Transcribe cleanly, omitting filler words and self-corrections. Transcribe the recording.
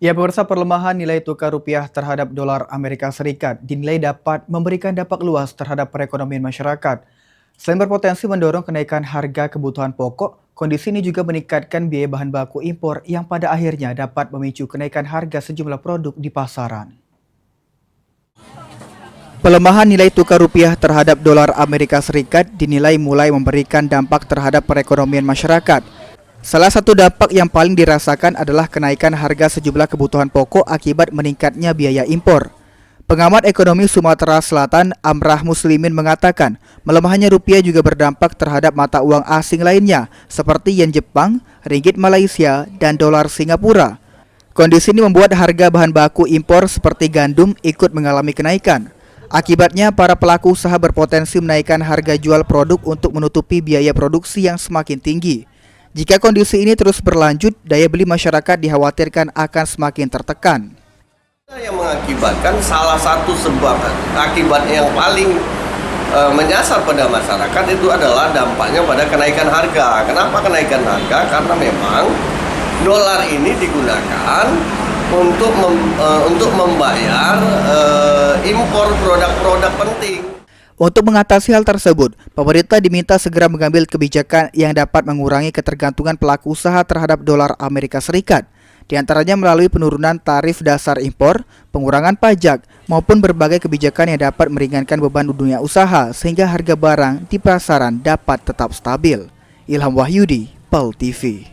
Ya, pemirsa, pelemahan nilai tukar rupiah terhadap dolar Amerika Serikat dinilai dapat memberikan dampak luas terhadap perekonomian masyarakat. Selain berpotensi mendorong kenaikan harga kebutuhan pokok, kondisi ini juga meningkatkan biaya bahan baku impor yang pada akhirnya dapat memicu kenaikan harga sejumlah produk di pasaran. Pelemahan nilai tukar rupiah terhadap dolar Amerika Serikat dinilai mulai memberikan dampak terhadap perekonomian masyarakat. Salah satu dampak yang paling dirasakan adalah kenaikan harga sejumlah kebutuhan pokok akibat meningkatnya biaya impor. Pengamat ekonomi Sumatera Selatan, Amrah Muslimin mengatakan, melemahnya rupiah juga berdampak terhadap mata uang asing lainnya, seperti yen Jepang, ringgit Malaysia, dan dolar Singapura. Kondisi ini membuat harga bahan baku impor seperti gandum ikut mengalami kenaikan. Akibatnya, para pelaku usaha berpotensi menaikkan harga jual produk untuk menutupi biaya produksi yang semakin tinggi. Jika kondisi ini terus berlanjut, daya beli masyarakat dikhawatirkan akan semakin tertekan. Yang mengakibatkan salah satu sebab akibat yang paling menyasar pada masyarakat itu adalah dampaknya pada kenaikan harga. Kenapa kenaikan harga? Karena memang dolar ini digunakan untuk membayar impor produk-produk penting. Untuk mengatasi hal tersebut, pemerintah diminta segera mengambil kebijakan yang dapat mengurangi ketergantungan pelaku usaha terhadap dolar Amerika Serikat, di antaranya melalui penurunan tarif dasar impor, pengurangan pajak, maupun berbagai kebijakan yang dapat meringankan beban dunia usaha sehingga harga barang di pasaran dapat tetap stabil. Ilham Wahyudi, PAL TV.